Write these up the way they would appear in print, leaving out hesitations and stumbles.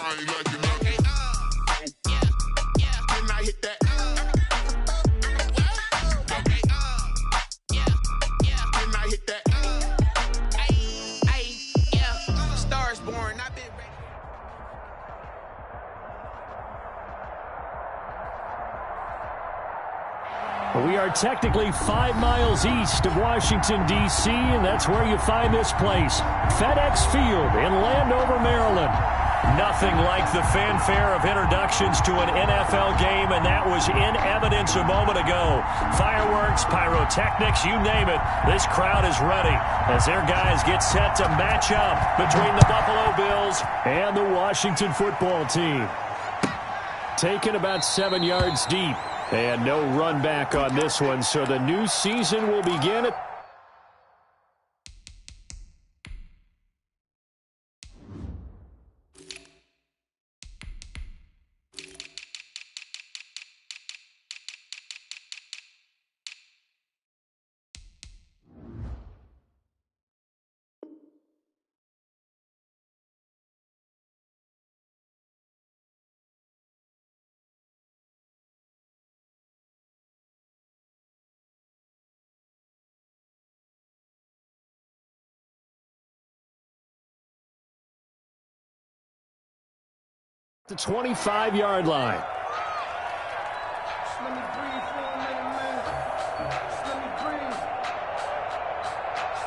I ain't like nothing. Didn't I hit that? Didn't I hit that? Stars born, I've been ready. We are technically 5 miles east of Washington, D.C., and that's where you find this place, FedEx Field in Landover, Maryland. Nothing like the fanfare of introductions to an NFL game, and that was in evidence a moment ago. Fireworks, pyrotechnics, you name it. This crowd is ready as their guys get set to match up between the Buffalo Bills and the Washington football team. Taken about 7 yards deep. And no run back on this one, so the new season will begin at the 25-yard line. Let me breathe for a minute, man. Let me breathe.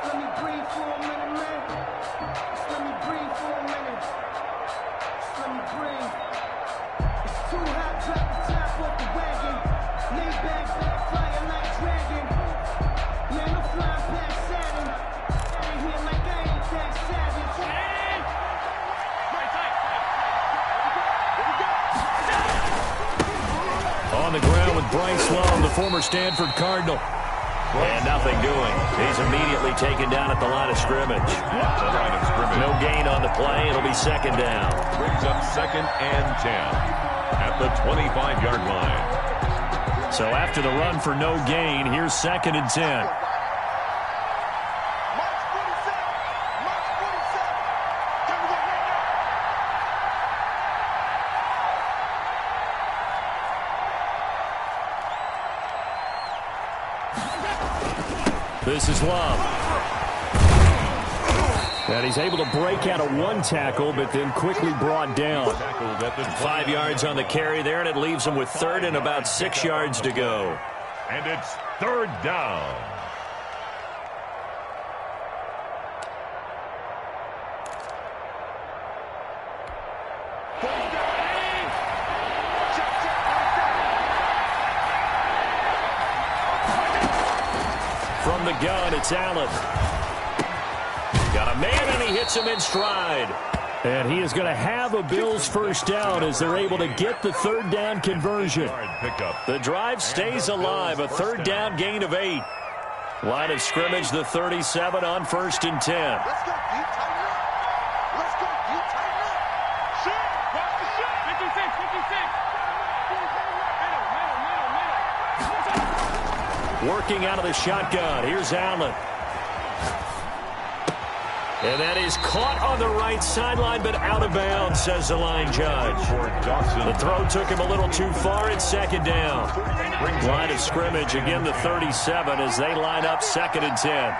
Let me breathe for a minute, man. Let me breathe for a minute. Let me breathe. It's too hot, drop the top off the wagon. Lay back, fire like dragon. Man, I'm flying past Saturn. Out here like I ain't that savage. On the ground with Bryce Love, the former Stanford Cardinal. And nothing doing. He's immediately taken down at the line of scrimmage. No gain on the play. It'll be second down. Brings up 2nd and 10 at the 25-yard line. So after the run for no gain, here's 2nd and 10. This is Love. And he's able to break out of one tackle, but then quickly brought down. 5 yards on the carry there, and it leaves him with 3rd and about 6 yards to go. And it's 3rd down. From the gun, it's Allen. Got a man, and he hits him in stride. And he is going to have a Bills first down as they're able to get the 3rd down conversion. The drive stays alive, a 3rd down gain of 8. Line of scrimmage, the 37 on 1st and 10. Let's go, you tighten up. Let's go, you tighten up. Shit, watch the shit. 56. Working out of the shotgun. Here's Allen. And that is caught on the right sideline, but out of bounds, says the line judge. The throw took him a little too far. It's 2nd down. Line of scrimmage, again the 37 as they line up 2nd and 10.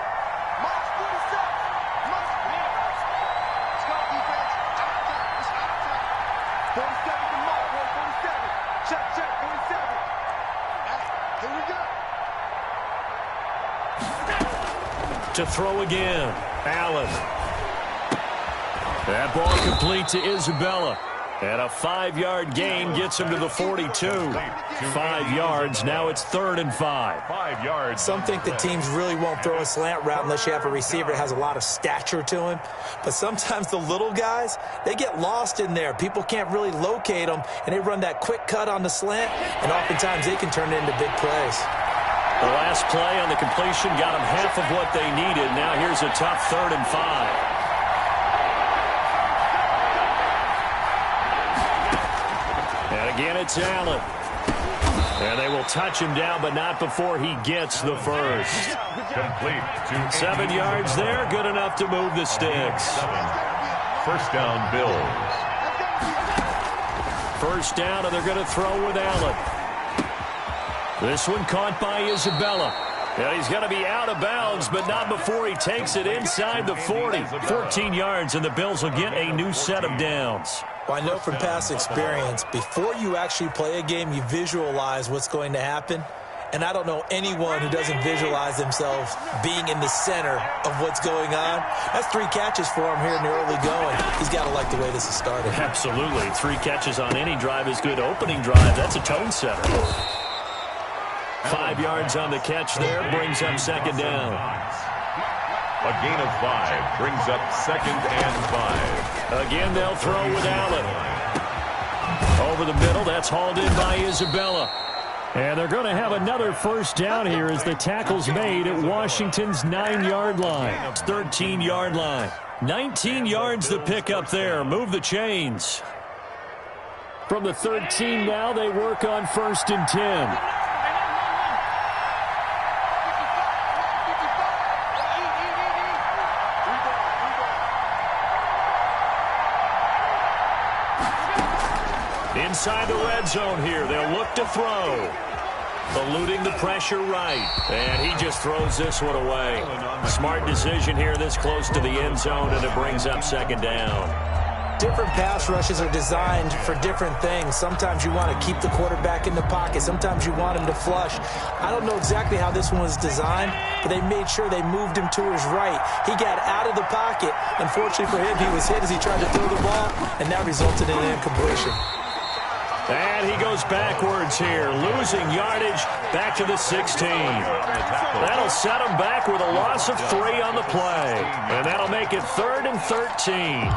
To throw again, Allen. That ball complete to Isabella. And a 5-yard gain gets him to the 42. 5 yards, now it's 3rd and 5. 5 yards. Some think that teams really won't throw a slant route unless you have a receiver that has a lot of stature to him. But sometimes the little guys, they get lost in there. People can't really locate them, and they run that quick cut on the slant, and oftentimes they can turn it into big plays. The last play on the completion got them half of what they needed. Now here's a tough 3rd and 5. And again, it's Allen. And they will touch him down, but not before he gets the first. Complete. 7 yards there, good enough to move the sticks. 1st down, Bills. First down, and they're going to throw with Allen. This one caught by Isabella. And he's going to be out of bounds, but not before he takes it inside the 40. 14 yards, and the Bills will get a new set of downs. Well, I know from past experience, before you actually play a game, you visualize what's going to happen. And I don't know anyone who doesn't visualize themselves being in the center of what's going on. That's 3 catches for him here in the early going. He's got to like the way this has started. Absolutely. 3 catches on any drive is good. Opening drive, that's a tone setter. 5 yards on the catch there, brings up second down. A gain of 5 brings up 2nd and 5. Again, they'll throw with Allen. Over the middle, that's hauled in by Isabella. And they're going to have another first down here as the tackle's made at Washington's 9-yard line. 13-yard line. 19 yards the pick up there. Move the chains. From the 13 now, they work on 1st and 10. Inside the red zone here, they'll look to throw. Eluding the pressure right. And he just throws this one away. Smart decision here this close to the end zone, and it brings up second down. Different pass rushes are designed for different things. Sometimes you want to keep the quarterback in the pocket. Sometimes you want him to flush. I don't know exactly how this one was designed, but they made sure they moved him to his right. He got out of the pocket. Unfortunately for him, he was hit as he tried to throw the ball, and that resulted in an incompletion. And he goes backwards here, losing yardage back to the 16. That'll set him back with a loss of 3 on the play. And that'll make it 3rd and 13.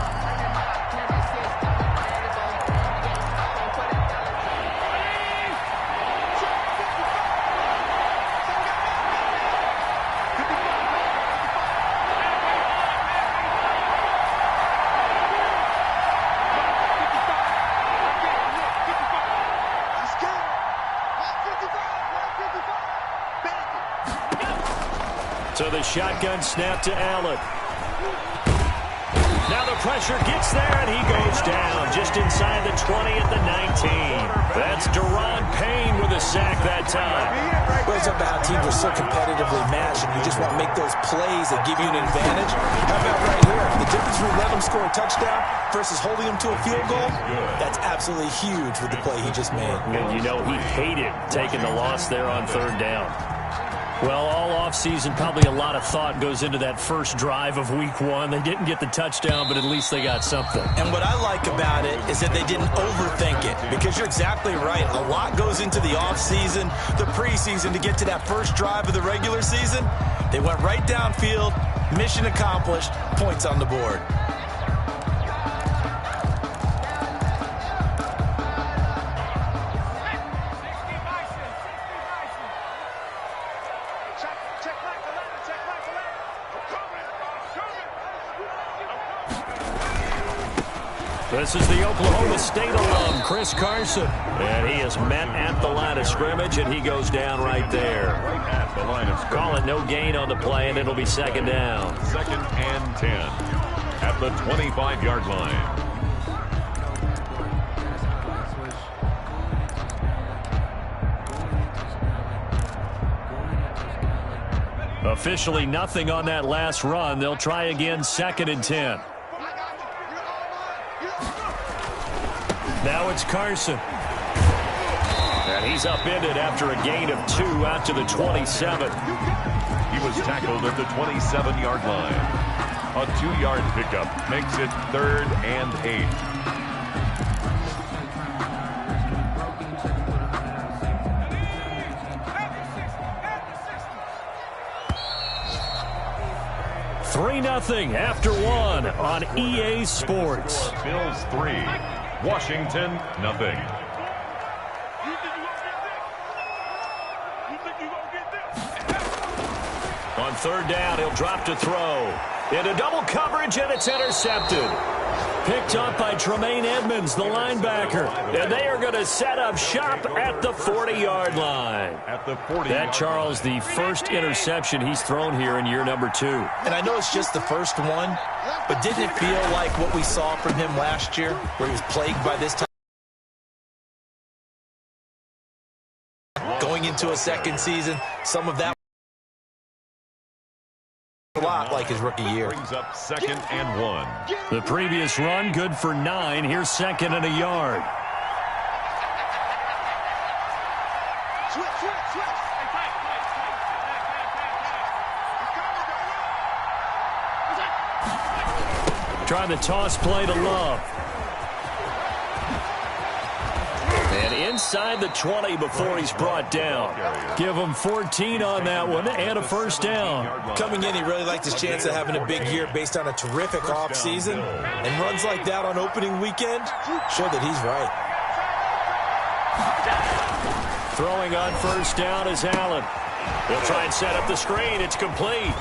So the shotgun snap to Allen. Now the pressure gets there, and he goes down just inside the 20 at the 19. That's Deron Payne with a sack that time. Well, it's about how teams are so competitively matched, and you just want to make those plays that give you an advantage. How about right here? The difference between letting them score a touchdown versus holding them to a field goal, that's absolutely huge with the play he just made. And you know he hated taking the loss there on 3rd down. Well, all offseason, probably a lot of thought goes into that first drive of Week 1. They didn't get the touchdown, but at least they got something. And what I like about it is that they didn't overthink it, because you're exactly right. A lot goes into the offseason, the preseason, to get to that first drive of the regular season. They went right downfield, mission accomplished, points on the board. This is the Oklahoma State alum, Chris Carson. And he is met at the line of scrimmage, and he goes down right there. At the line of scrimmage. Call it no gain on the play, and it'll be second down. 2nd and 10 at the 25-yard line. Officially nothing on that last run. They'll try again, 2nd and 10. Now it's Carson. And he's upended after a gain of 2 out to the 27. He was tackled at the 27-yard line. A 2-yard pickup makes it 3rd and 8. Three 3-0 after 1 on EA Sports. Bills 3, Washington nothing. On 3rd down, he'll drop to throw. Into double coverage, and it's intercepted. picked up by Tremaine Edmonds, the linebacker. And they are going to set up shop at the 40-yard line. At the 40. That, Charles, the first interception he's thrown here in year number 2. And I know it's just the first one, but didn't it feel like what we saw from him last year, where he was plagued by this time? Going into a second season, some of that a lot like his rookie year. Brings up 2nd and 1. The previous run, good for 9. Here's 2nd and a yard. Trying the toss play to Love. And inside the 20 before he's brought down. Give him 14 on that one and a first down. Coming in, he really liked his chance of having a big year based on a terrific offseason. And runs like that on opening weekend show that he's right. Throwing on first down is Allen. He'll try and set up the screen. It's complete.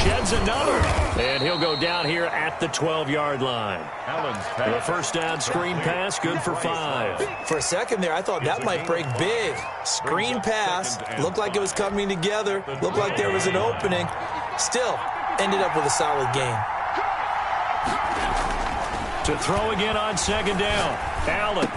Sheds another. And he'll go down here at the 12-yard line. The first down screen pass, good for 5. For a second there, I thought that might break big. Screen pass. Looked like it was coming together. Looked like there was an opening. Still, ended up with a solid gain. To throw again on second down. Allen.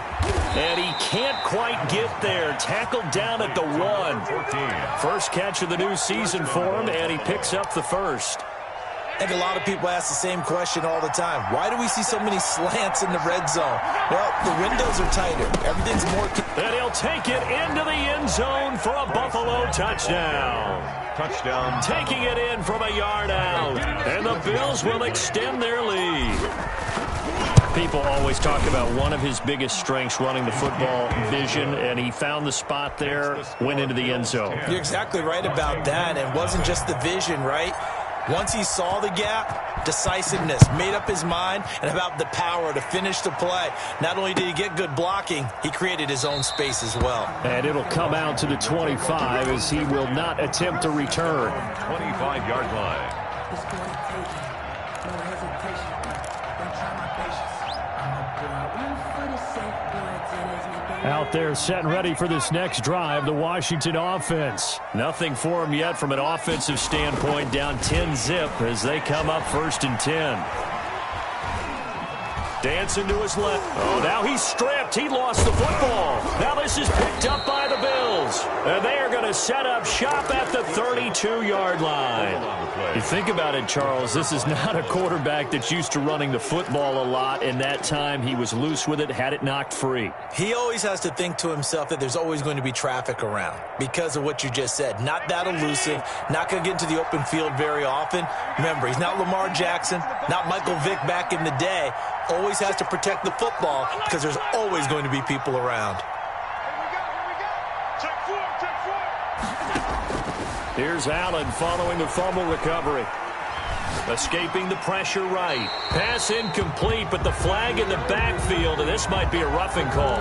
And he can't quite get there. Tackled down at the 1. First catch of the new season for him, and he picks up the first. I think a lot of people ask the same question all the time. Why do we see so many slants in the red zone? Well, the windows are tighter. Everything's more... And he'll take it into the end zone for a Buffalo touchdown. Touchdown. Taking it in from a yard out. And the Bills will extend their lead. People always talk about one of his biggest strengths running the football, vision, and he found the spot there, went into the end zone. You're exactly right about that, and it wasn't just the vision, right? Once he saw the gap, decisiveness, made up his mind, and about the power to finish the play. Not only did he get good blocking, he created his own space as well. And it'll come out to the 25 as he will not attempt to return. 25-yard line. Out there set and ready for this next drive, the Washington offense. Nothing for them yet from an offensive standpoint, down 10-zip as they come up 1st and 10. Dancing to his left. Oh, now he's stripped. He lost the football. Now this is picked up by the Bills. And they are going to set up shop at the 32-yard line. You think about it, Charles, this is not a quarterback that's used to running the football a lot, and that time he was loose with it, had it knocked free. He always has to think to himself that there's always going to be traffic around because of what you just said. Not that elusive, not going to get into the open field very often. Remember, he's not Lamar Jackson, not Michael Vick back in the day. Always has to protect the football because there's always going to be people around. Here's Allen following the fumble recovery. Escaping the pressure right. Pass incomplete, but the flag in the backfield, and this might be a roughing call.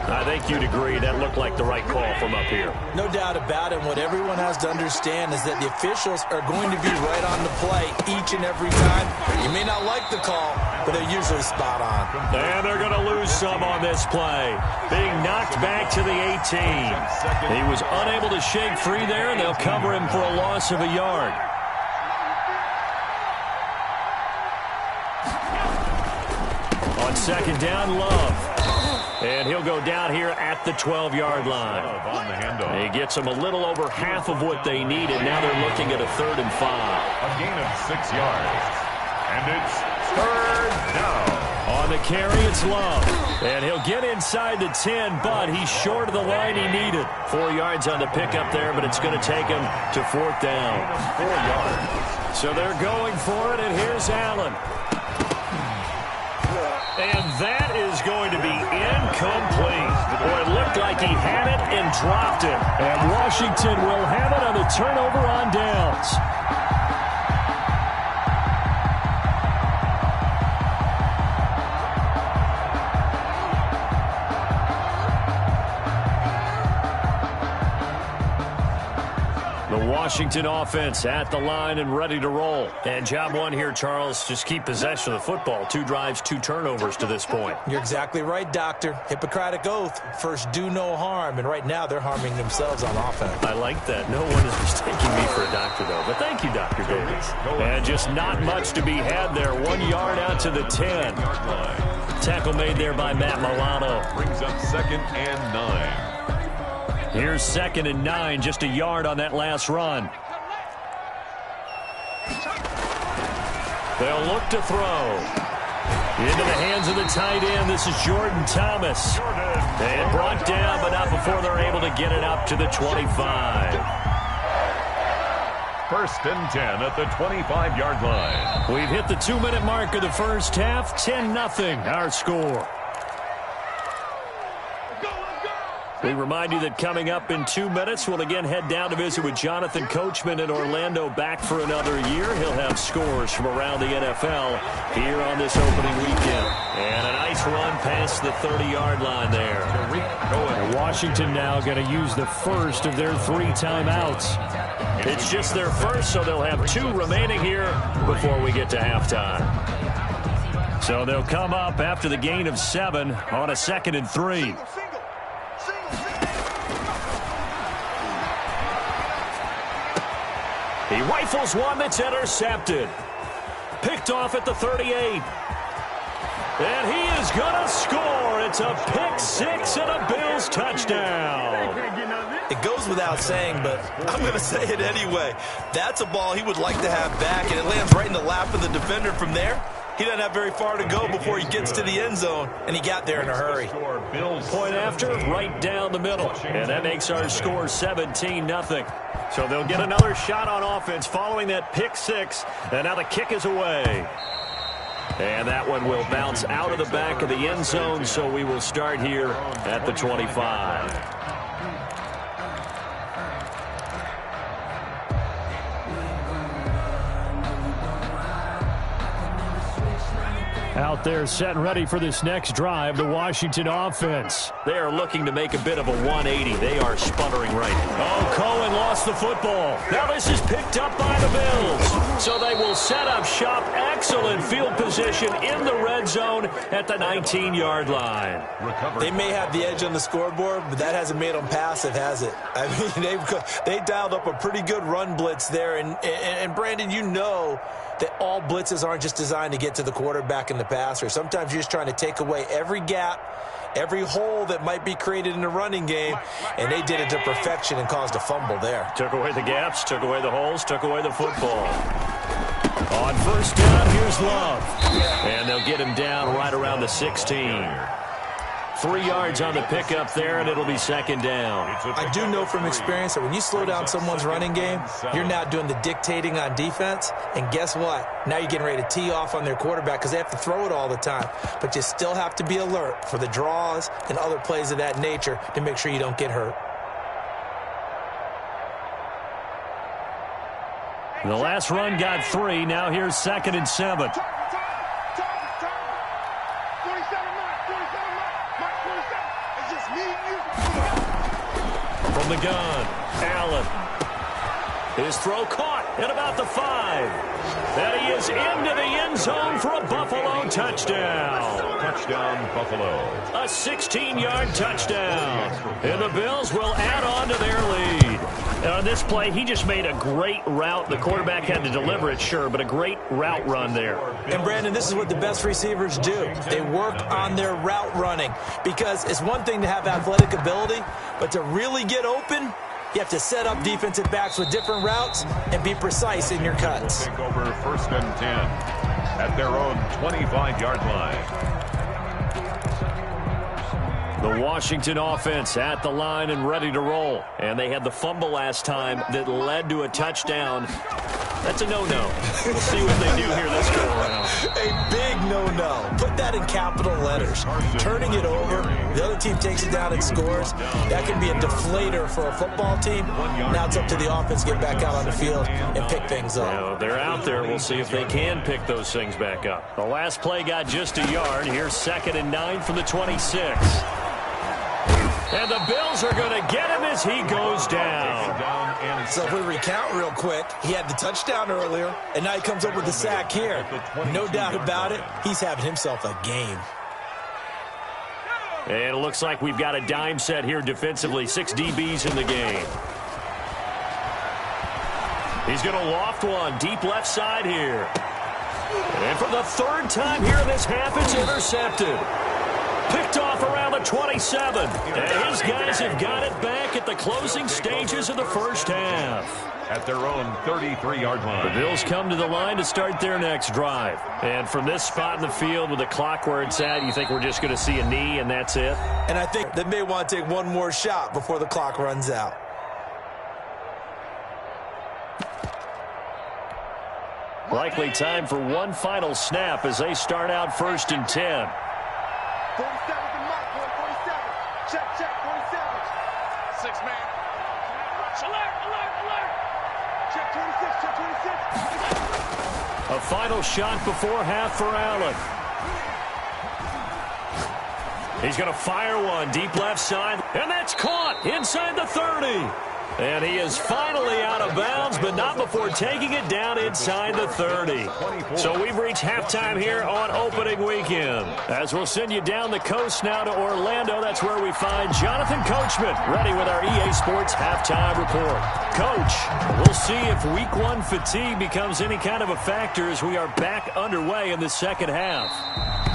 I think you'd agree that looked like the right call from up here. No doubt about it. What everyone has to understand is that the officials are going to be right on the play each and every time. You may not like the call, but they're usually spot on. And they're going to lose some on this play. Being knocked back to the 18. He was unable to shake free there, and they'll cover him for a loss of a yard. On second down, Love. And he'll go down here at the 12-yard line. He gets them a little over half of what they needed. Now they're looking at a 3rd and 5. A gain of 6 yards. And it's 3rd down. On the carry, it's Love. And he'll get inside the 10, but he's short of the line he needed. 4 yards on the pickup there, but it's going to take him to 4th down. 4 yards. So they're going for it, and here's Allen. And that is going to be incomplete. Boy, it looked like he had it and dropped it. And Washington will have it on the turnover on downs. The The Washington offense at the line and ready to roll. And job one here, Charles, just keep possession of the football. 2 drives, 2 turnovers to this point. You're exactly right, Doctor. Hippocratic oath. First, do no harm. And right now, they're harming themselves on offense. I like that. No one is mistaking me for a doctor, though. But thank you, Dr. Davis. And just not much to be had there. 1 yard out to the 10. Tackle made there by Matt Milano. Brings up 2nd and 9. Here's 2nd and 9, just a yard on that last run. They'll look to throw. Into the hands of the tight end. This is Jordan Thomas. And brought down, but not before they're able to get it up to the 25. 1st and 10 at the 25-yard line. We've hit the 2-minute mark of the first half. 10-0 our score. We remind you that coming up in 2 minutes, we'll again head down to visit with Jonathan Coachman in Orlando, back for another year. He'll have scores from around the NFL here on this opening weekend. And a nice run past the 30-yard line there. And Washington now going to use the first of their 3 timeouts. It's just their first, so they'll have 2 remaining here before we get to halftime. So they'll come up after the gain of 7 on a 2nd and 3. He rifles one that's intercepted. Picked off at the 38. And he is going to score. It's a pick 6 and a Bills touchdown. It goes without saying, but I'm going to say it anyway. That's a ball he would like to have back, and it lands right in the lap of the defender from there. He doesn't have very far to go before he gets to the end zone, and he got there in a hurry. Point after, right down the middle. And that makes our score 17-0. So they'll get another shot on offense following that pick 6. And now the kick is away. And that one will bounce out of the back of the end zone, so we will start here at the 25. Out there set and ready for this next drive, the Washington offense. They are looking to make a bit of a 180. They are sputtering right. Oh, Cohen lost the football. Now this is picked up by the Bills. So they will set up shop. Excellent field position in the red zone at the 19-yard line. They may have the edge on the scoreboard, but that hasn't made them passive, has it? I mean, they dialed up a pretty good run blitz there. And Brandon, you know that all blitzes aren't just designed to get to the quarterback and the passer. Sometimes you're just trying to take away every gap, every hole that might be created in the running game, and they did it to perfection and caused a fumble there. Took away the gaps, took away the holes, took away the football. On first down, here's Love. And they'll get him down right around the 16. 3 yards on the pickup there, and it'll be 2nd down. I do know from experience that when you slow down someone's running game, you're not doing the dictating on defense. And guess what? Now you're getting ready to tee off on their quarterback because they have to throw it all the time. But you still have to be alert for the draws and other plays of that nature to make sure you don't get hurt. The last run got 3. Now here's 2nd and 7. From the gun, Allen. His throw caught at about the 5. And he is into the end zone for a Buffalo touchdown. Touchdown, Buffalo. A 16-yard touchdown. And the Bills will add on to their lead. And on this play, he just made a great route. The quarterback had to deliver it, sure, but a great route run there. And, Brandon, this is what the best receivers do. They work on their route running because it's one thing to have athletic ability, but to really get open, you have to set up defensive backs with different routes and be precise in your cuts. Take over 1st and 10 at their own 25-yard line. The Washington offense at the line and ready to roll. And they had the fumble last time that led to a touchdown. That's a no-no. We'll see what they do here this go around. A big no-no. Put that in capital letters. Turning it over, the other team takes it down and scores. That can be a deflator for a football team. Now it's up to the offense to get back out on the field and pick things up. Now, they're out there. We'll see if they can pick those things back up. The last play got just a yard. Here's 2nd and 9 from the 26. And the Bills are going to get him as he goes down. So if we recount real quick, he had the touchdown earlier, and now he comes up with the sack here. No doubt about it, he's having himself a game. And it looks like we've got a dime set here defensively. 6 DBs in the game. He's going to loft one deep left side here. And for the third time here in this half, it's intercepted. Picked off around the 27. And his guys have got it back at the closing stages of the first half. At their own 33-yard line. The Bills come to the line to start their next drive. And from this spot in the field with the clock where it's at, you think we're just going to see a knee and that's it? And I think they may want to take one more shot before the clock runs out. Likely time for one final snap as they start out 1st and 10. 47 to Mike, boy, 47. Check, 47. 6-man. Alert, alert, alert. Check 26, check 26. A final shot before half for Allen. He's going to fire one deep left side, and that's caught inside the 30. And he is finally out of bounds, but not before taking it down inside the 30. So we've reached halftime here on opening weekend. As we'll send you down the coast now to Orlando, that's where we find Jonathan Coachman ready with our EA Sports halftime report. Coach, we'll see if week 1 fatigue becomes any kind of a factor as we are back underway in the second half.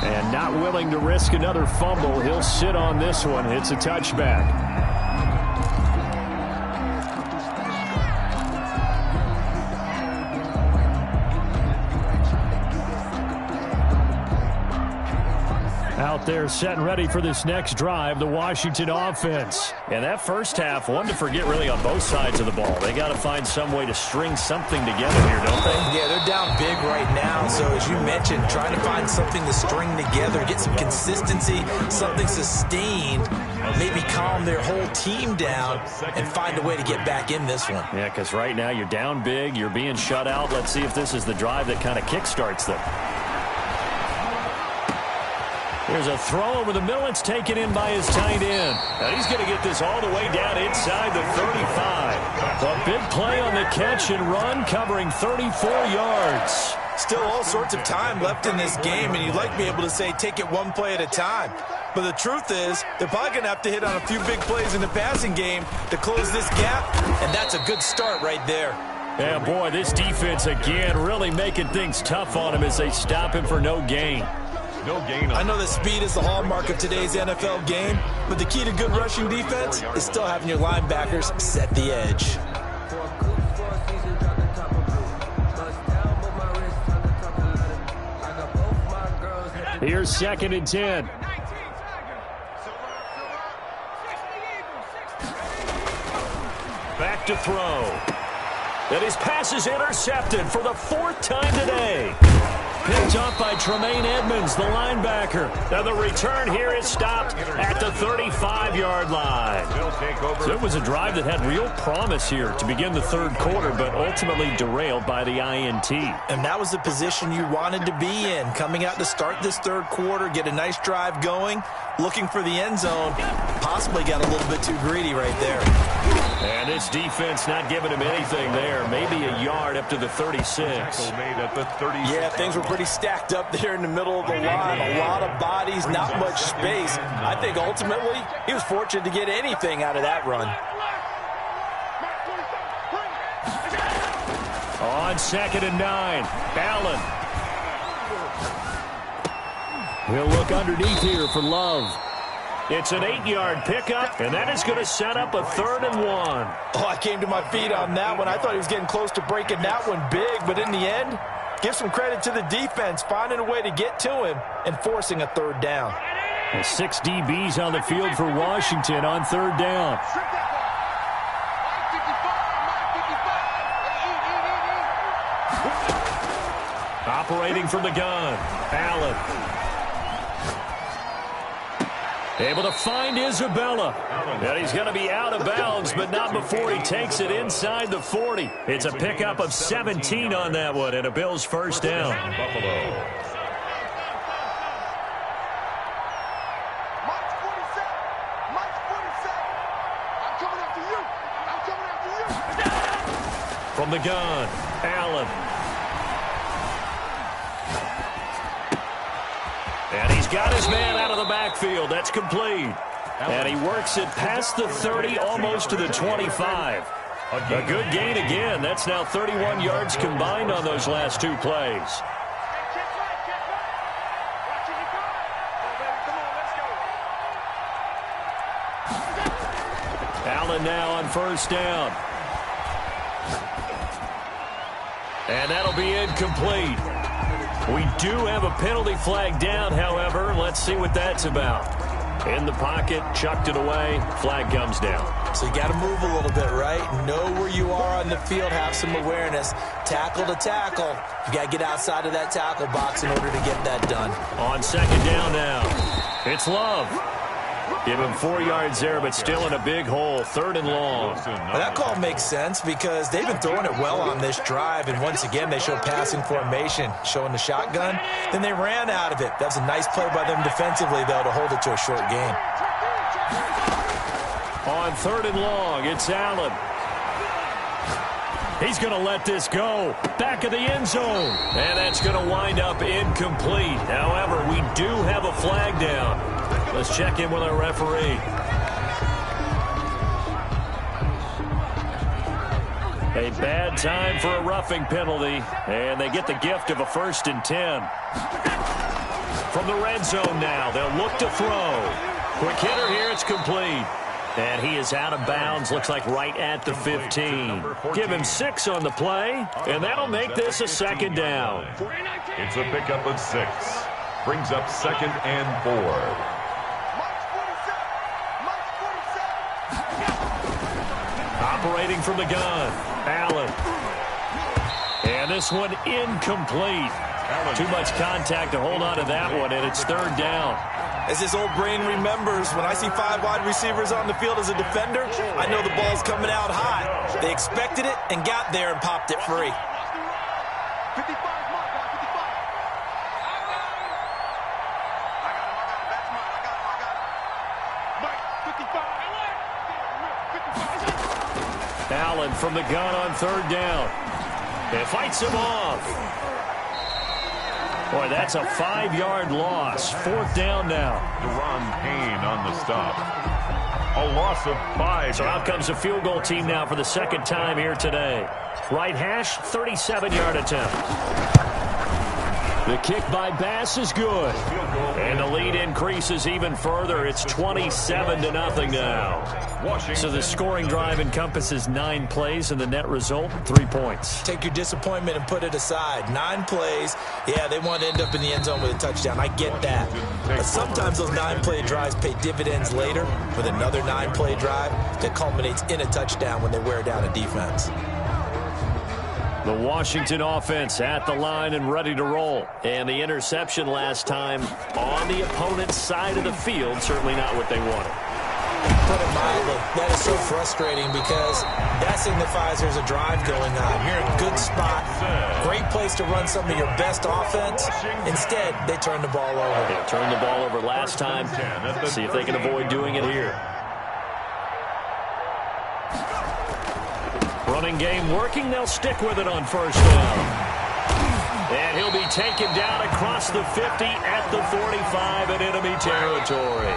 And not willing to risk another fumble, he'll sit on this one. It's a touchback. Out there set and ready for this next drive, the Washington offense. And that first half, one to forget really on both sides of the ball. They got to find some way to string something together here, don't they? Yeah, they're down big right now. So as you mentioned, trying to find something to string together, get some consistency, something sustained, maybe calm their whole team down and find a way to get back in this one. Yeah, because right now you're down big, you're being shut out. Let's see if this is the drive that kind of kickstarts them. Here's a throw over the middle. It's taken in by his tight end. Now he's going to get this all the way down inside the 35. A big play on the catch and run, covering 34 yards. Still all sorts of time left in this game, and you'd like to be able to say take it one play at a time. But the truth is, they're probably going to have to hit on a few big plays in the passing game to close this gap, and that's a good start right there. Yeah, boy, this defense again really making things tough on him as they stop him for no gain. No gain. I know that speed is the hallmark of today's NFL game, but the key to good rushing defense is still having your linebackers set the edge. Here's 2nd and 10. Back to throw. And his pass is intercepted for the 4th time today. Picked up by Tremaine Edmonds, the linebacker. Now the return here is stopped at the 35-yard line. So it was a drive that had real promise here to begin the 3rd quarter, but ultimately derailed by the INT. And that was the position you wanted to be in, coming out to start this 3rd quarter, get a nice drive going, looking for the end zone. Possibly got a little bit too greedy right there. And this defense not giving him anything there. Maybe a yard up to the 36. Yeah, things were pretty stacked up there in the middle of the line. A lot of bodies, not much space. I think ultimately he was fortunate to get anything out of that run. On 2nd and 9, Allen. He'll look underneath here for Love. It's an 8-yard pickup, and that is going to set up a 3rd and 1. Oh, I came to my feet on that one. I thought he was getting close to breaking that one big, but in the end, give some credit to the defense, finding a way to get to him and forcing a 3rd down. And 6 DBs on the field for Washington on 3rd down. Operating from the gun, Allen. Able to find Isabella. And he's going to be out of bounds, but not before he takes it inside the 40. It's a pickup of 17 on that one, and a Bills 1st down. Buffalo. Mike 47. From the gun, Allen. And he's got his man out of the backfield. That's complete. And he works it past the 30, almost to the 25. A good gain again. That's now 31 yards combined on those last two plays. Allen now on first down. And that'll be incomplete. We do have a penalty flag down, however. Let's see what that's about. In the pocket, chucked it away, flag comes down. So you got to move a little bit, right? Know where you are on the field, have some awareness. Tackle to tackle. You got to get outside of that tackle box in order to get that done. On second down now, it's Love. Give him 4 yards there, but still in a big hole, third and long. Well, that call makes sense because they've been throwing it well on this drive, and once again, they show passing formation, showing the shotgun. Then they ran out of it. That was a nice play by them defensively, though, to hold it to a short game. On third and long, it's Allen. He's going to let this go. Back of the end zone. And that's going to wind up incomplete. However, we do have a flag down. Let's check in with our referee. A bad time for a roughing penalty. And they get the gift of a 1st and 10. From the red zone now, they'll look to throw. Quick hitter here, it's complete. And he is out of bounds, looks like right at the 15. Give him 6 on the play, and that'll make this a second down. It's a pickup of 6. Brings up 2nd and 4. Operating from the gun, Allen. And this one incomplete. Too much contact to hold on to that one, and it's third down. As his old brain remembers, when I see 5 wide receivers on the field as a defender, I know the ball's coming out high. They expected it and got there and popped it free. 55 mark, 55. That's mine. I got it. Mike, 55. Allen from the gun on third down. It fights him off. Boy, that's a 5-yard loss. Fourth down now. Deron Payne on the stop. A loss of 5. So out comes the field goal team now for the second time here today. Right hash, 37-yard attempt. The kick by Bass is good. And the lead increases even further. It's 27-0 now. So the scoring drive encompasses 9 plays, and the net result, 3 points. Take your disappointment and put it aside. 9 plays. Yeah, they want to end up in the end zone with a touchdown. I get that. But sometimes those 9-play drives pay dividends later with another 9-play drive that culminates in a touchdown when they wear down a defense. The Washington offense at the line and ready to roll. And the interception last time on the opponent's side of the field, certainly not what they wanted. Put it mildly, that is so frustrating because that signifies there's a drive going on. You're in a good spot, great place to run some of your best offense. Instead, they turn the ball over. They turned the ball over last time. See if they can avoid doing it here. Running game working. They'll stick with it on first down. And he'll be taken down across the 50 at the 45 in enemy territory.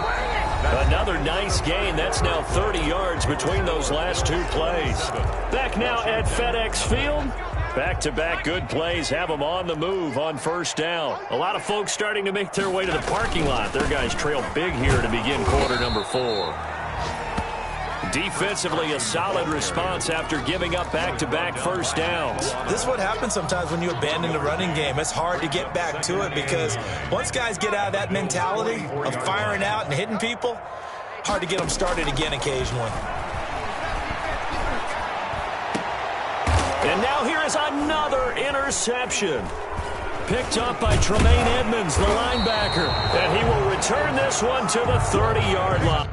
Another nice gain. That's now 30 yards between those last 2 plays. Back now at FedEx Field. Back-to-back good plays have them on the move on first down. A lot of folks starting to make their way to the parking lot. Their guys trail big here to begin quarter number 4. Defensively, a solid response after giving up back-to-back first downs. This is what happens sometimes when you abandon the running game. It's hard to get back to it because once guys get out of that mentality of firing out and hitting people, hard to get them started again occasionally. And now here is another interception. Picked up by Tremaine Edmonds, the linebacker. And he will return this one to the 30-yard line.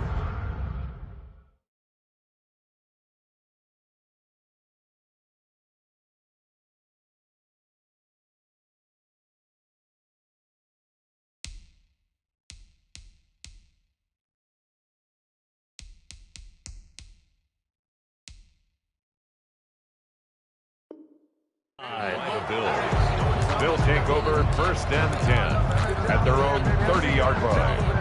Bills. They'll take over 1st and 10 at their own 30-yard line.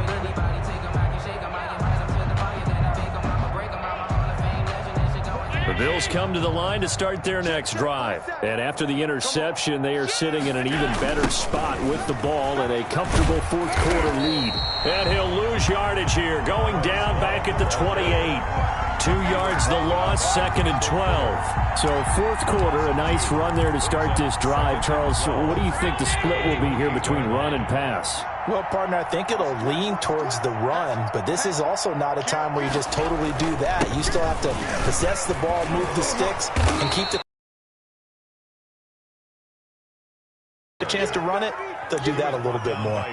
The Bills come to the line to start their next drive. And after the interception, they are sitting in an even better spot with the ball and a comfortable fourth-quarter lead. And he'll lose yardage here, going down back at the 28. 2 yards the loss, 2nd and 12. So fourth quarter, a nice run there to start this drive. Charles, what do you think the split will be here between run and pass? Well, partner, I think it'll lean towards the run, but this is also not a time where you just totally do that. You still have to possess the ball, move the sticks, and keep the chance to run it. They'll do that a little bit more.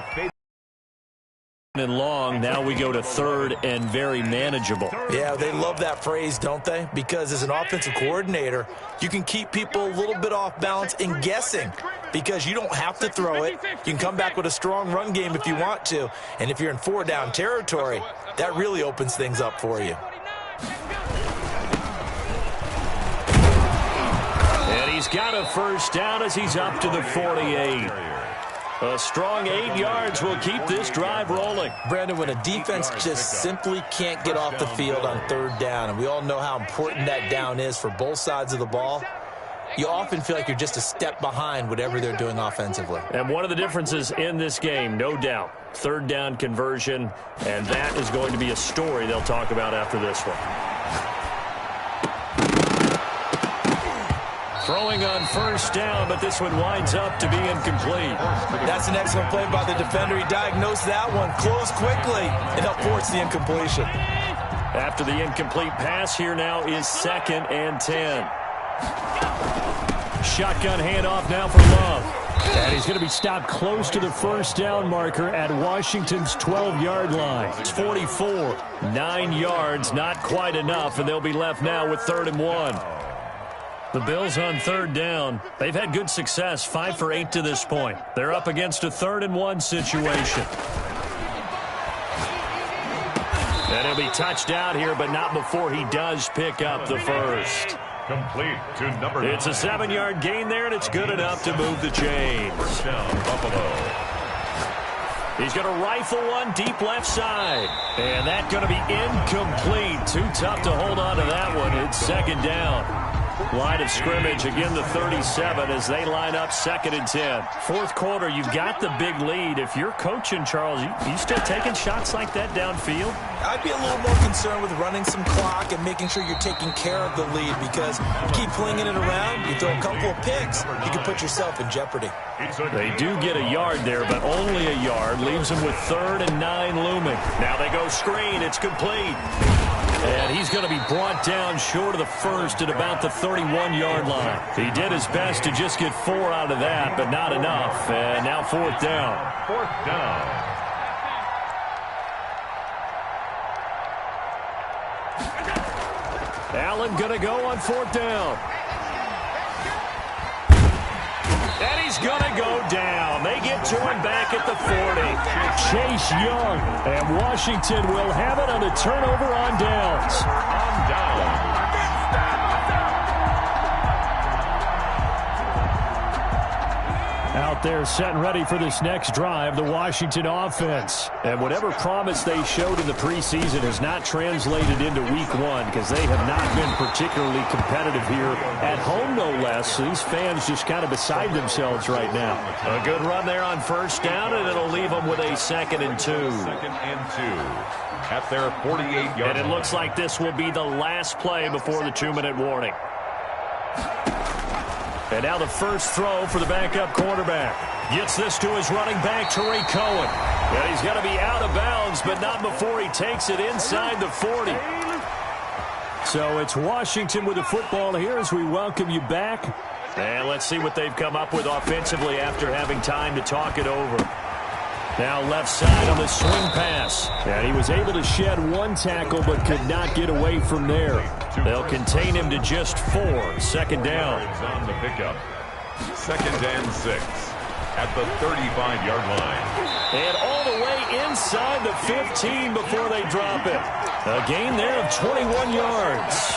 And long, now we go to 3rd and very manageable. Yeah, they love that phrase, don't they? Because as an offensive coordinator, you can keep people a little bit off balance and guessing because you don't have to throw it. You can come back with a strong run game if you want to. And if you're in 4-down territory, that really opens things up for you. And he's got a first down as he's up to the 48. A strong 8 yards will keep this drive rolling. Brandon, when a defense just simply can't get off the field on 3rd down, and we all know how important that down is for both sides of the ball, you often feel like you're just a step behind whatever they're doing offensively. And one of the differences in this game, no doubt, 3rd down conversion, and that is going to be a story they'll talk about after this one. Throwing on first down, but this one winds up to be incomplete. That's an excellent play by the defender. He diagnosed that one, closed quickly, and helped force the incompletion. After the incomplete pass, here now is 2nd and 10. Shotgun handoff now for Love. And he's going to be stopped close to the first down marker at Washington's 12-yard line. It's 44. 9 yards, not quite enough, and they'll be left now with 3rd and 1. The Bills on 3rd down. They've had good success, 5 for 8 to this point. They're up against a 3rd and 1 situation. And he'll be touched out here, but not before he does pick up the first. Complete to number 9. It's a 7-yard gain there, and it's good enough to move the chains. First down, Buffalo. He's going to rifle one deep left side. And that's going to be incomplete. Too tough to hold on to that one. It's 2nd down. Line of scrimmage, again the 37 as they line up 2nd and 10. Fourth quarter, you've got the big lead. If you're coaching, Charles, you still taking shots like that downfield? I'd be a little more concerned with running some clock and making sure you're taking care of the lead because you keep flinging it around, you throw a couple of picks, you can put yourself in jeopardy. They do get a yard there, but only a yard. Leaves them with 3rd and 9 looming. Now they go screen. It's complete. And he's going to be brought down short of the first at about the 31-yard line. He did his best to just get 4 out of that, but not enough. And now 4th down. 4th down. Allen going to go on 4th down. And he's going to go down. They get to him back at the 40. Chase Young. And Washington will have it on the turnover on downs. On down. Out there set and ready for this next drive, the Washington offense. And whatever promise they showed in the preseason has not translated into week 1 because they have not been particularly competitive here at home, no less. So these fans just kind of beside themselves right now. A good run there on first down, and it'll leave them with a 2nd and 2. 2nd and 2 at their 48-yard line. And it looks like this will be the last play before the 2-minute warning. And now the first throw for the backup quarterback. Gets this to his running back, Tariq Cohen. And he's going to be out of bounds, but not before he takes it inside the 40. So it's Washington with the football here as we welcome you back. And let's see what they've come up with offensively after having time to talk it over. Now left side on the swing pass. And he was able to shed 1 tackle but could not get away from there. They'll contain him to just 4. 2nd down. On the pickup. 2nd and 6 at the 35-yard line. And all the way inside the 15 before they drop it. A gain there of 21 yards.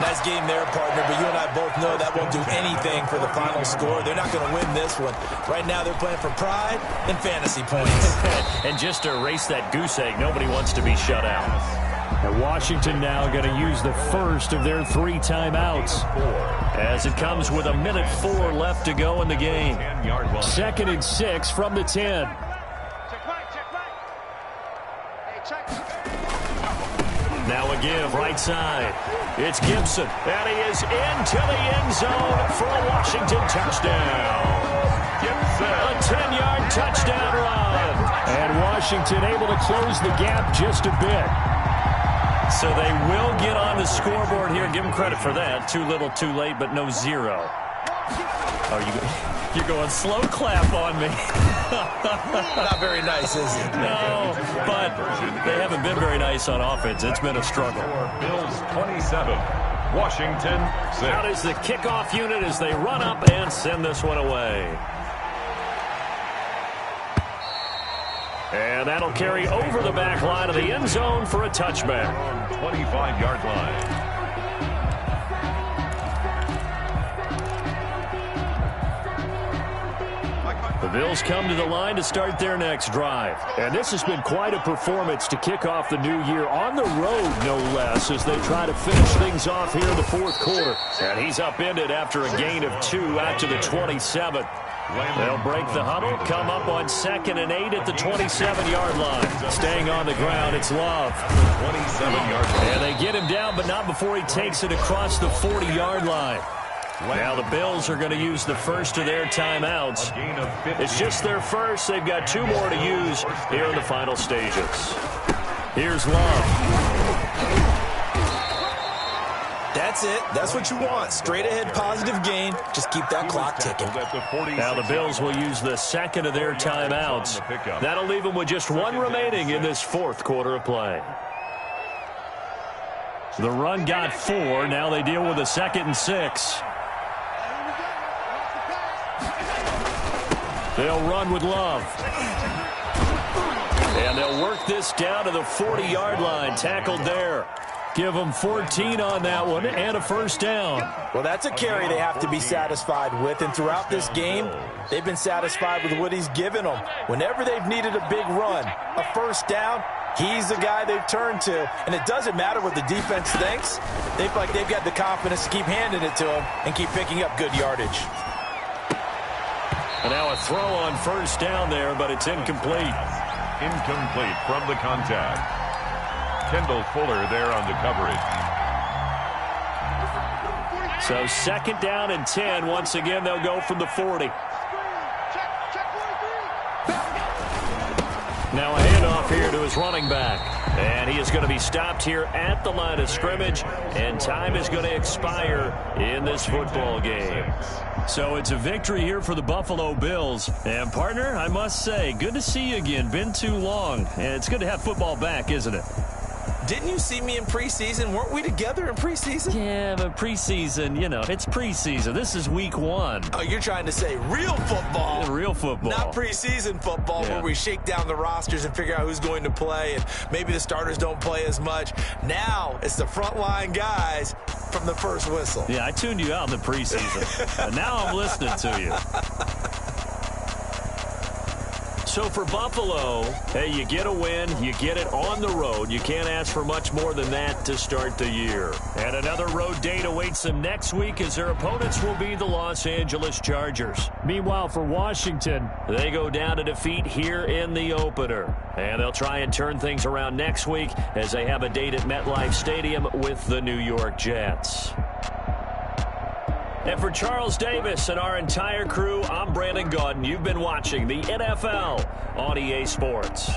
Nice game there, partner, but you and I both know that won't do anything for the final score. They're not going to win this one. Right now, they're playing for pride and fantasy points. And just to erase that goose egg, nobody wants to be shut out. And Washington now going to use the first of their 3 timeouts as it comes with 1:04 left to go in the game. 2nd and 6 from the 10. Now a give right side. It's Gibson, and he is into the end zone for a Washington touchdown. A 10-yard touchdown run. And Washington able to close the gap just a bit. So they will get on the scoreboard here. Give them credit for that. Too little, too late, but no 0. You're going slow clap on me. Not very nice, is it? No, but they haven't been very nice on offense. It's been a struggle. Bills 27, Washington 6. Out is the kickoff unit as they run up and send this one away. And that'll carry over the back line of the end zone for a touchback. 25-yard line. The Bills come to the line to start their next drive. And this has been quite a performance to kick off the new year on the road, no less, as they try to finish things off here in the 4th quarter. And he's upended after a gain of 2 out to the 27. They'll break the huddle, come up on 2nd and 8 at the 27-yard line. Staying on the ground, it's Love. 27-yard line. And they get him down, but not before he takes it across the 40-yard line. Now the Bills are going to use the first of their timeouts. It's just their first. They've got 2 more to use here in the final stages. Here's Love. That's it. That's what you want. Straight ahead positive gain. Just keep that clock ticking. Now the Bills will use the second of their timeouts. That'll leave them with just 1 remaining in this 4th quarter of play. The run got 4. Now they deal with a 2nd and 6. They'll run with Love. And they'll work this down to the 40-yard line. Tackled there. Give them 14 on that one and a first down. Well, that's a carry they have to be satisfied with. And throughout this game, they've been satisfied with what he's given them. Whenever they've needed a big run, a first down, he's the guy they've turned to. And it doesn't matter what the defense thinks. They feel like they've got the confidence to keep handing it to him and keep picking up good yardage. And now a throw on first down there, but it's incomplete. Incomplete from the contact. Kendall Fuller there on the coverage. So 2nd down and 10. Once again, they'll go from the 40. Now a handoff here to his running back. And he is going to be stopped here at the line of scrimmage. And time is going to expire in this football game. So it's a victory here for the Buffalo Bills. And, partner, I must say, good to see you again. Been too long. And it's good to have football back, isn't it? Didn't you see me in preseason? Weren't we together in preseason? Yeah, but preseason, you know, it's preseason. This is week 1. Oh, you're trying to say real football. Yeah, real football. Not preseason football where we shake down the rosters and figure out who's going to play, and maybe the starters don't play as much. Now it's the frontline guys from the first whistle. Yeah, I tuned you out in the preseason. And now I'm listening to you. So for Buffalo, hey, you get a win, you get it on the road. You can't ask for much more than that to start the year. And another road date awaits them next week as their opponents will be the Los Angeles Chargers. Meanwhile, for Washington, they go down to defeat here in the opener. And they'll try and turn things around next week as they have a date at MetLife Stadium with the New York Jets. And for Charles Davis and our entire crew, I'm Brandon Gaudin. You've been watching the NFL on EA Sports.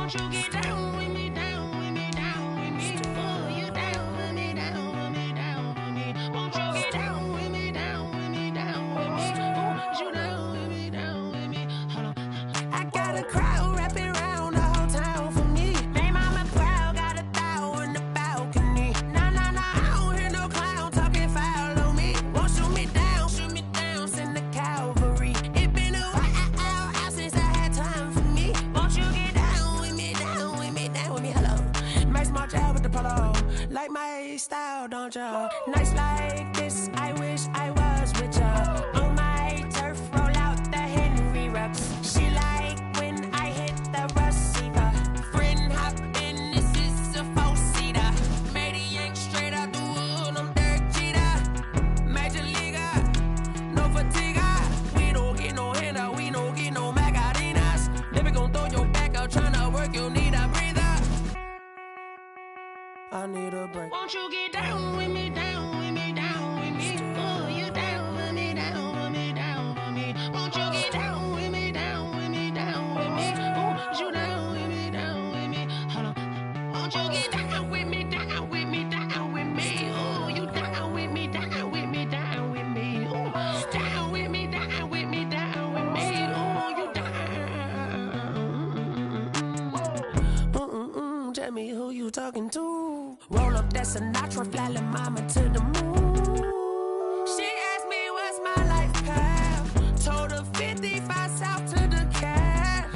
Won't you get down with me, down with me, down with me? Oh, you down with me, down with me, down with me. Won't you get down with me, down with me, down with me? Oh, you down with me, down with me? Hold on. I got a crowd wrapping around the whole town for me. They mama proud, got a thou in the balcony. Nah, nah, nah, I don't hear no clown talking foul on me. Won't shoot me down, send the cavalry. It been a while since I had time for me. Won't you get down with me, down with me, down with me? Hello. Max March out with the polo. Like my style, don't ya? Nights like this, I wish I was with ya. On my turf, roll out the Henry Rux. She like when I hit the receiver. Friend hop in, this is a four-seater. Made a yank straight out the wood, I'm Derek Jeter. Major leaguer, no fatigue. We don't get no handout, we don't get no Macarinas. Never gon' throw your back out, tryna work, you need a breather. I need a break. Won't you get down with me, down with me, down with me? Oh, you down with me, down with me, down with me? Won't you get down with me, down with me, down with me? Oh, you down with me, down with me? Hold on. Won't you get down with me, down with me, down with me? Oh, you down with me, down with me, down with me? Oh, down with me, down with me, down with me? Oh, you down. Tell me who you talking to. Roll up that Sinatra, fly la mama to the moon. She asked me what's my life path. Told her 55 south to the cat.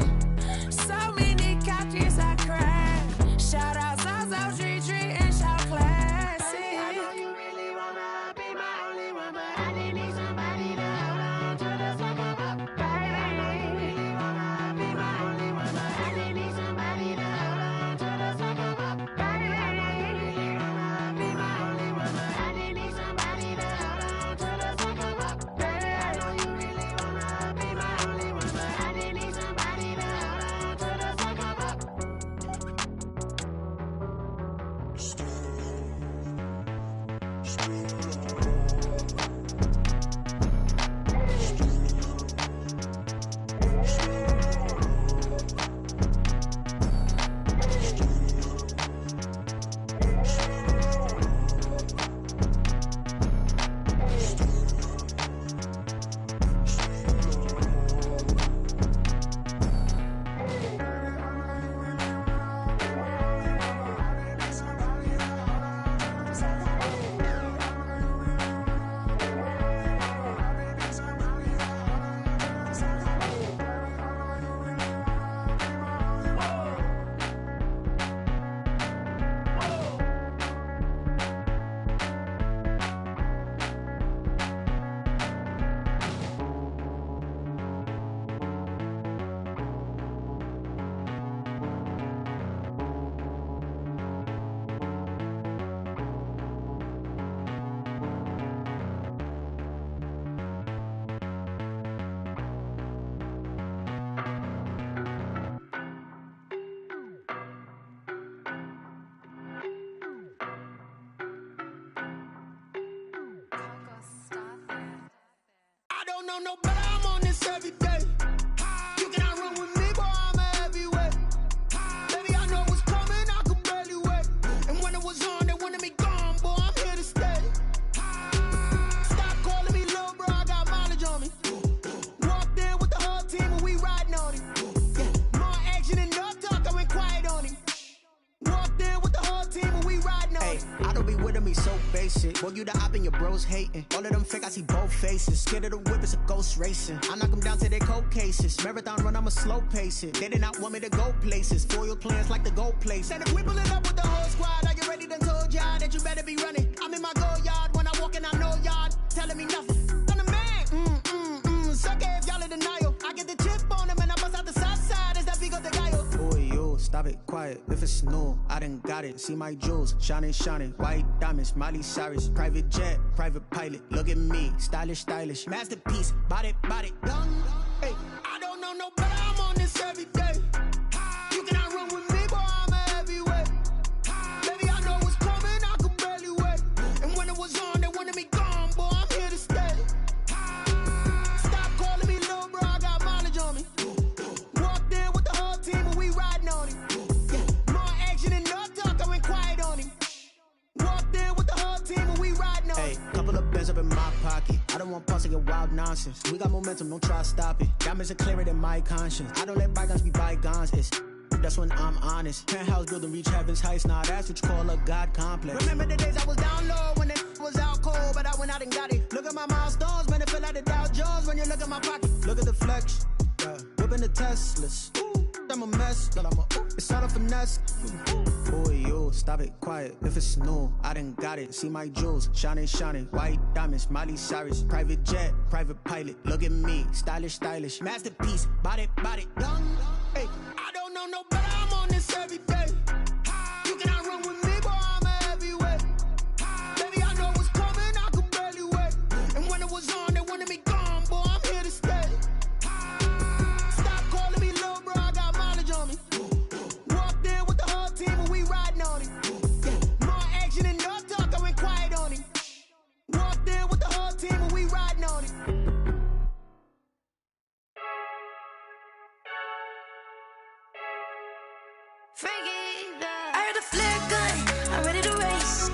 So many couches I cried. Shout out South Street and shout classy. I know you really wanna be my only one, but I didn't need somebody to hold on to the sucker up, baby. I know you really wanna be my only one, but I didn't need somebody to hold on to the sucker up, baby. I know you really wanna be my only one, but I didn't need somebody to hold on to the sucker up, baby. I know you really wanna be my only one, but I didn't need somebody to hold on to the sucker up. I don't know no better, I'm on this every day. You cannot run with me, boy, I'm a heavyweight. Baby, I know what's coming, I could barely wait. And when it was on, they wanted me gone, boy, I'm here to stay. Stop calling me little bro, I got mileage on me. Walked in with the whole team and we riding on him. Yeah, more action than no talk, I went quiet on him. Walked in with the whole team and we riding on him. I don't be with me so basic. Boy, you the op and your bros hating. All of them fake, I see both faces. Scared of the whip, it's a ghost racing. I knock them down to their cold cases. Marathon run, I'ma slow pace it. They did not want me to go places. Foil plans like the go place. And if we pull it up with the whole squad, are you ready? Done told y'all that you better be running. I'm in my go yard when I walk in, I know y'all telling me nothing. I'm the man. Suck it if y'all in denial. I get the chip on them and I bust out the south side. Is that Vigo the Gallo? Boy, yo, stop it, quiet. If it's new, I done got it. See my jewels, shining, shining. White diamonds, Miley Cyrus. Private jet, private pilot. Look at me, stylish, stylish. Masterpiece, body, done. Hey, I don't know no better, I'm on this every day. You cannot run with me, boy, I'm a heavyweight. Baby, I know what's coming, I could barely wait. And when it was on, they wanted me gone, boy, I'm here to stay. Stop calling me little bro, I got mileage on me. Walked in with the whole team and we riding on him. pocket. I don't want pause to get wild nonsense. We got momentum, don't try to stop it. Diamonds are clearer than my conscience. I don't let bygones be bygones. That's when I'm honest. Penthouse building, reach heaven's heights. Nah, that's what you call a God complex. Remember the days I was down low when it was out cold, but I went out and got it. Look at my milestones, man, it feel like the Dow Jones when you look at my pocket. Look at the flex, yeah. Whipping the Teslas. I'm a mess, but it's all a finesse. Boy, you stop it, quiet. If it's new, I done got it. See my jewels, shining, white diamonds, Miley Cyrus, private jet, private pilot. Look at me, stylish, masterpiece, body, young. Hey, I don't know no better. I'm on this every day. You cannot run with me, boy. I'm a heavyweight. Baby, I know what's coming. I could barely wait. And when it was on, they wanted me gone, boy. I'm here to stay. Stop calling me little bro. I got mileage on me. Walked in with the whole team and we riding on it. More action and no talk. I went quiet on it. Walked in with the whole team and we riding on it. I heard the flare gun, I'm ready to race.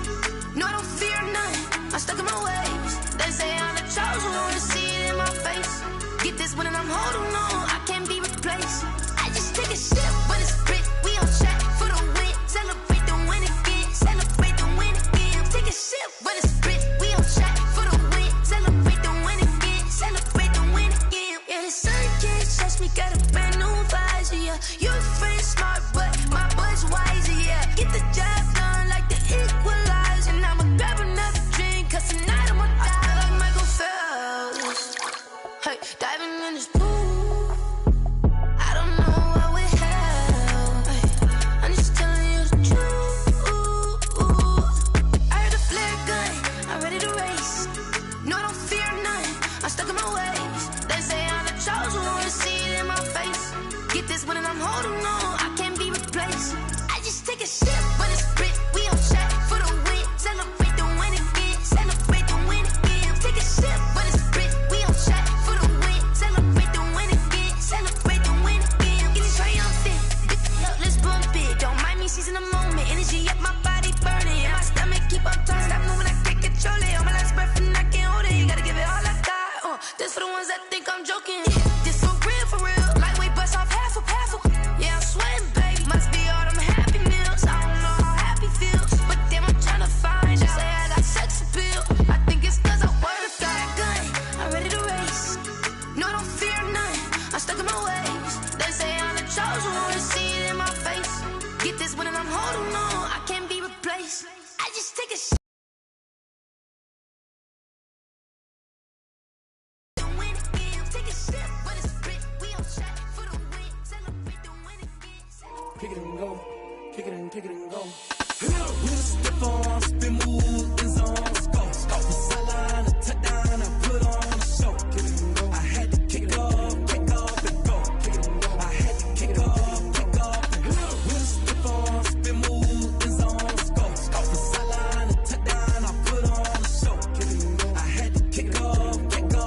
No, I don't fear none, I'm stuck in my ways. They say I'm the chosen one, to see it in my face. Get this one and I'm holding on, I can't be replaced. I just take a sip, but it's grit. We on track for the win. Celebrate the win again, celebrate the win again. Take a sip, but it's grit. We on track for the win. Celebrate the win again, celebrate the win again. Yeah, the sun can't touch me, got a brand new visor, yeah. You friend smart, but my bud's wiser, yeah. Get the job done like the equalizer. And I'ma grab another drink, cause tonight I'ma die like Michael Phelps. Hey, diving in this pool, I don't know what we have. Hey, I'm just telling you the truth. I heard the flare gun, I'm ready to race. No, I don't fear none, I'm stuck in my ways. They say I'm the chosen one, to see it in my face. Get this one and I'm holding on, I can't be replaced. I just take a sip, but it's grit. We on track for the win. Celebrate the win again, celebrate the win again. Take a sip, but it's grit. We on track for the win. Celebrate the win again, celebrate the win again. Get it triumphant, let's bump it. Don't mind me seizing the moment. Energy up, my body burning. And my stomach keep up turning. Stop moving, I can't control it. On my last breath and I can't hold it. You gotta give it all I got. This for the ones that think I'm joking. This for real. Lightweight bust off half a. Yeah, I'm sweating, baby. Must be all them happy meals. I don't know how happy feels, but damn, I'm tryna find out. Say I got sex appeal. I think it's cause I work. Got a gun, I'm ready to race. No, I don't fear none, I'm stuck in my ways. They say I'm the chosen one, to see it in my face. Get this one and I'm holding on, I can't be replaced. I just take a shit. Take a sip, but it's grit. We on track for the win. Celebrate the win again. Kick it and go. Kick it and go. We step on, spin, move, in zone, let's go. From sideline to touchdown, I put on a show. Kick it and go. I had to kick off and go. Kick it and go. I had to kick off and go. We step on, spin, move, in zone, let's go. From sideline to touchdown, I put on a show. Kick it and go. I had to kick off and go.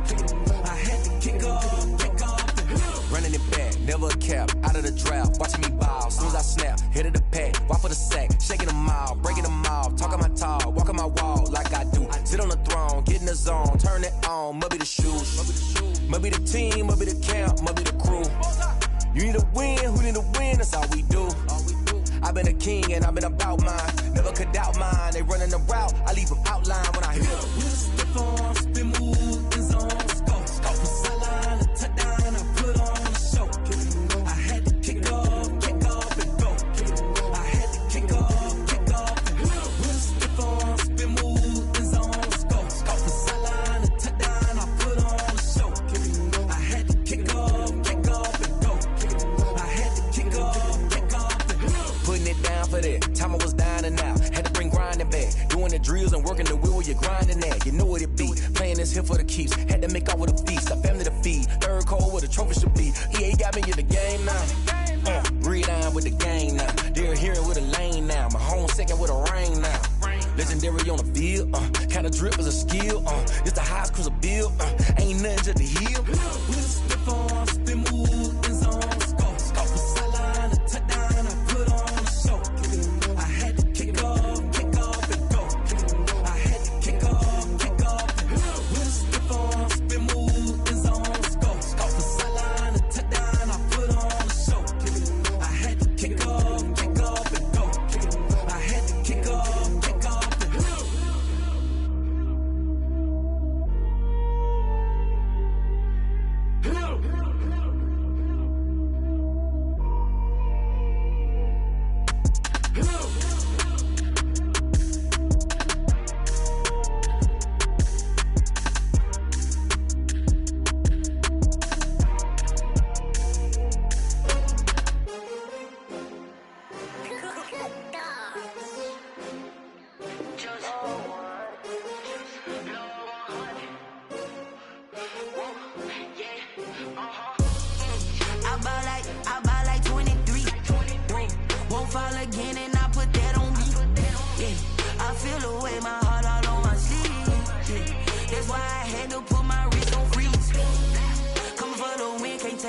Kick it and go. I had to kick off and go. Running it back, never a cap, out of the draft, watching me ball. Soon as I snap, hit of the pack, walk for the sack, shaking them all, breaking them off, talking my talk, walking my wall like I do. Sit on the throne, get in the zone, turn it on, must be the shoes, must be the team, must be the camp, must be the crew. You need a win, who need a win, that's all we do. I've been a king and I've been about mine, never could doubt mine. They running the route, I leave them outline when I hear them. We step on, spin, move, in zone, let's go. From sideline to touchdown, I put on a show. I had to kick off and go. I had to kick off and go. We step on, spin, move, in zone, let's go. From sideline to touchdown, I put on a show. I had to kick off and go. I had to kick off and go. Putting it down for that, time I was down and out, had to bring grinding back, doing the drills and working the wheel, you're grinding that, you know what it be, playing this here for the keeps, had to make out with a feast, a family to feed, third cold where the trophy should be, EA got me in the game now, read on with the game now, they're here with a lane now, my home second with a rain now, legendary on the field, kind of drip is a skill, it's the highest cruiser bill, ain't nothing just the heel. We step on, spin, move, in zone, let's go. From sideline to touchdown, I put on a show. I had to kick off and go. I had to kick off and go.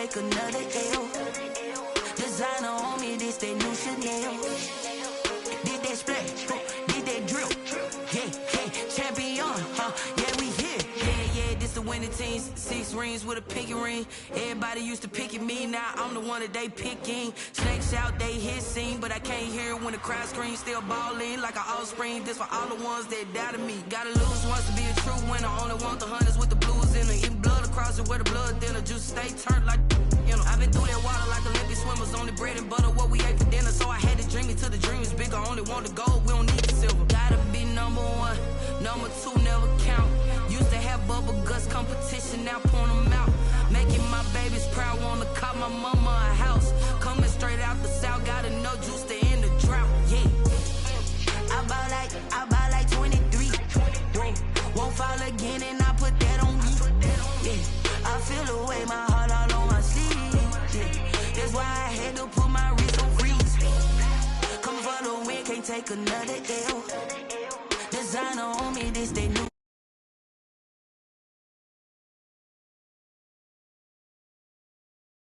take another L. Designer on me, this that new Chanel. Did that splash, did that drill. Yeah, champion, yeah, we here. Yeah, this the winning teams. 6 rings with a pinky ring. Everybody used to pick at me, now I'm the one that they picking. Snakes out, they hit scene, but I can't hear it when the crowd screams. Still ballin' like an offspring. This for all the ones that doubted me. Gotta lose once to be a true winner. Only want the hunters with the blues in it. Eating blood across it where the blood thinner. Juice stay turned like, you know. I've been through that water like Olympic swimmers. Only bread and butter, what we ate for dinner. So I had to dream it till the dream is bigger. Only want the gold, we don't need the silver. Gotta be number 1, number 2 never count. Used to have bubble guts competition, now point them out. Making my babies proud, wanna cop my mama a house. Coming straight out the south, gotta know juice to end the drought. Yeah, I bought like 23. Whoa, won't fall again, and I put that on me. Yeah, I feel the way, my heart all on my sleeve. Yeah, that's why I had to put my wrist on freeze. Come for the win, can't take another L. Designer on me, this they new.